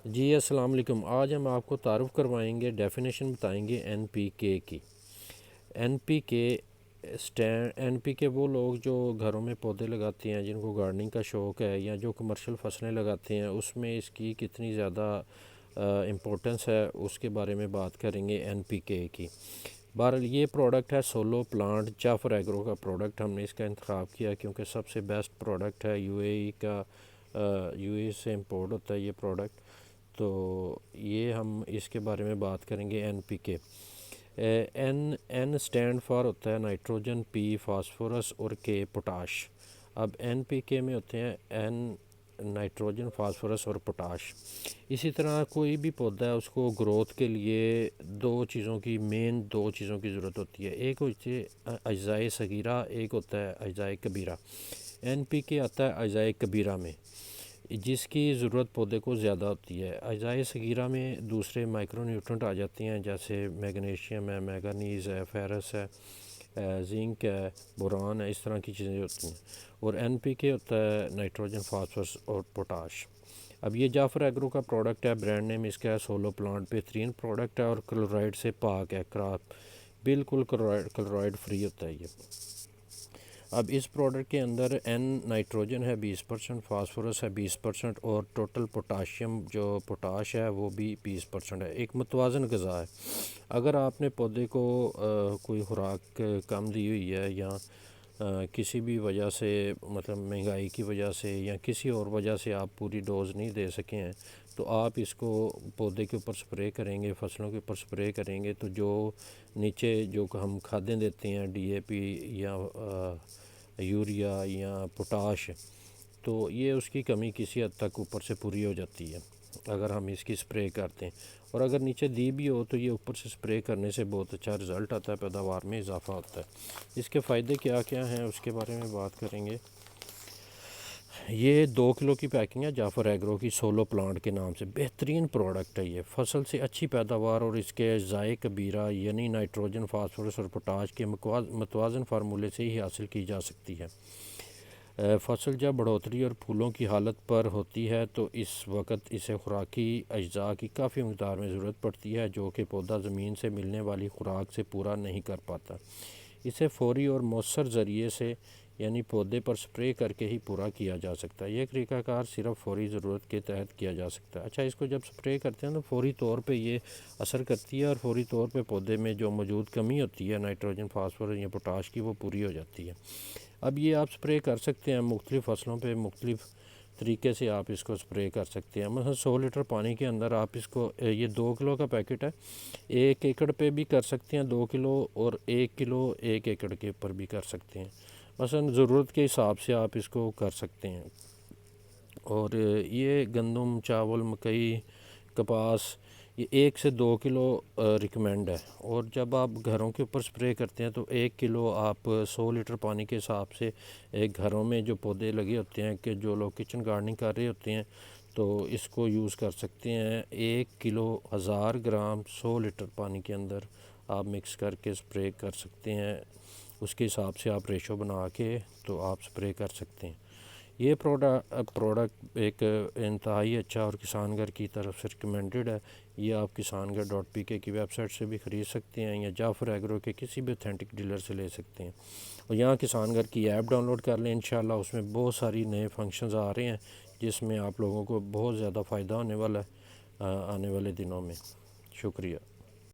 جی السلام علیکم۔ آج ہم آپ کو تعارف کروائیں گے، ڈیفینیشن بتائیں گے این پی کے کی۔ این پی کے وہ لوگ جو گھروں میں پودے لگاتے ہیں، جن کو گارڈننگ کا شوق ہے، یا جو کمرشل فصلیں لگاتے ہیں، اس میں اس کی کتنی زیادہ امپورٹنس ہے، اس کے بارے میں بات کریں گے این پی کے کی۔ بہرحال یہ پروڈکٹ ہے سولو پلانٹ، جعفر ایگرو کا پروڈکٹ ہم نے اس کا انتخاب کیا کیونکہ سب سے بیسٹ پروڈکٹ ہے، یو اے ای کا، یو اے ای سے امپورٹ ہوتا ہے یہ پروڈکٹ۔ تو یہ ہم اس کے بارے میں بات کریں گے این پی کے۔ این اسٹینڈ فار ہوتا ہے نائٹروجن، پی فاسفورس اور کے پوٹاش۔ اب این پی کے میں ہوتے ہیں این نائٹروجن، فاسفورس اور پوٹاش۔ اسی طرح کوئی بھی پودا ہے، اس کو گروتھ کے لیے دو چیزوں کی ضرورت ہوتی ہے۔ ایک ہوتی ہے اجزائے صغیرہ، ایک ہوتا ہے اجزائے کبیرہ۔ این پی کے آتا ہے اجزائے کبیرہ میں، جس کی ضرورت پودے کو زیادہ ہوتی ہے۔ اجزائے صغیرہ میں دوسرے مائکرو نیوٹرنٹ آ جاتے ہیں، جیسے میگنیشیم ہے، میگنیز ہے، فیرس ہے، زنک ہے، بوران ہے، اس طرح کی چیزیں ہوتی ہیں۔ اور این پی کے ہوتا ہے نائٹروجن، فاسفورس اور پوٹاش۔ اب یہ جعفر ایگرو کا پروڈکٹ ہے، برانڈ نیم اس کا ہے سولو پلانٹ، بہترین پروڈکٹ ہے اور کلورائڈ سے پاک ہے، بالکل کلورائڈ فری ہوتا ہے یہ۔ اب اس پروڈکٹ کے اندر این نائٹروجن ہے 20%، فاسفورس ہے 20%، اور ٹوٹل پوٹاشیم جو پوٹاش ہے وہ بھی 20% ہے۔ ایک متوازن غذا ہے۔ اگر آپ نے پودے کو کوئی خوراک کم دی ہوئی ہے، یا کسی بھی وجہ سے، مطلب مہنگائی کی وجہ سے یا کسی اور وجہ سے آپ پوری ڈوز نہیں دے سکے ہیں، تو آپ اس کو پودے کے اوپر سپرے کریں گے، فصلوں کے اوپر سپرے کریں گے، تو جو نیچے جو ہم کھادیں دیتے ہیں، ڈی اے پی یا یوریا یا پوٹاش، تو یہ اس کی کمی کسی حد تک اوپر سے پوری ہو جاتی ہے اگر ہم اس کی سپرے کرتے ہیں۔ اور اگر نیچے دی بھی ہو تو یہ اوپر سے سپرے کرنے سے بہت اچھا رزلٹ آتا ہے، پیداوار میں اضافہ ہوتا ہے۔ اس کے فائدے کیا کیا ہیں اس کے بارے میں بات کریں گے۔ یہ 2 کلو کی پیکنگ ہے، جعفر ایگرو کی، سولو پلانٹ کے نام سے، بہترین پروڈکٹ ہے یہ۔ فصل سے اچھی پیداوار اور اس کے اجزائے کبیرہ یعنی نائٹروجن، فاسفورس اور پوٹاش کے متوازن فارمولے سے ہی حاصل کی جا سکتی ہے۔ فصل جب بڑھوتری اور پھولوں کی حالت پر ہوتی ہے تو اس وقت اسے خوراکی اجزاء کی کافی مقدار میں ضرورت پڑتی ہے، جو کہ پودا زمین سے ملنے والی خوراک سے پورا نہیں کر پاتا۔ اسے فوری اور مؤثر ذریعے سے یعنی پودے پر سپرے کر کے ہی پورا کیا جا سکتا ہے۔ یہ طریقہ کار صرف فوری ضرورت کے تحت کیا جا سکتا ہے۔ اچھا، اس کو جب سپرے کرتے ہیں تو فوری طور پہ یہ اثر کرتی ہے، اور فوری طور پہ پودے میں جو موجود کمی ہوتی ہے نائٹروجن، فاسفورس یا پوٹاش کی، وہ پوری ہو جاتی ہے۔ اب یہ آپ سپرے کر سکتے ہیں مختلف فصلوں پہ، مختلف طریقے سے آپ اس کو سپرے کر سکتے ہیں۔ مثلا 100 لیٹر پانی کے اندر آپ اس کو، یہ 2 کلو کا پیکٹ ہے، 1 ایکڑ پہ بھی کر سکتے ہیں 2 کلو، اور 1 کلو 1 ایکڑ کے اوپر بھی کر سکتے ہیں۔ مثلا ضرورت کے حساب سے آپ اس کو کر سکتے ہیں۔ اور یہ گندم، چاول، مکئی، کپاس، یہ 1 سے 2 کلو ریکمینڈ ہے۔ اور جب آپ گھروں کے اوپر سپرے کرتے ہیں تو 1 کلو آپ 100 لیٹر پانی کے حساب سے، ایک گھروں میں جو پودے لگے ہوتے ہیں، کہ جو لوگ کچن گارڈننگ کر رہے ہوتے ہیں، تو اس کو یوز کر سکتے ہیں۔ 1 کلو 1000 گرام 100 لیٹر پانی کے اندر آپ مکس کر کے سپرے کر سکتے ہیں۔ اس کے حساب سے آپ ریشو بنا کے تو آپ سپرے کر سکتے ہیں۔ یہ پروڈکٹ ایک انتہائی اچھا اور کسان گھر کی طرف سے ریکمینڈڈ ہے۔ یہ آپ کسان گھر .pk کی ویب سائٹ سے بھی خرید سکتے ہیں، یا جعفر ایگرو کے کسی بھی اتھینٹک ڈیلر سے لے سکتے ہیں۔ اور یہاں کسان گھر کی ایپ ڈاؤن لوڈ کر لیں، انشاءاللہ اس میں بہت ساری نئے فنکشنز آ رہے ہیں، جس میں آپ لوگوں کو بہت زیادہ فائدہ ہونے والا ہے آنے والے دنوں میں۔ شکریہ۔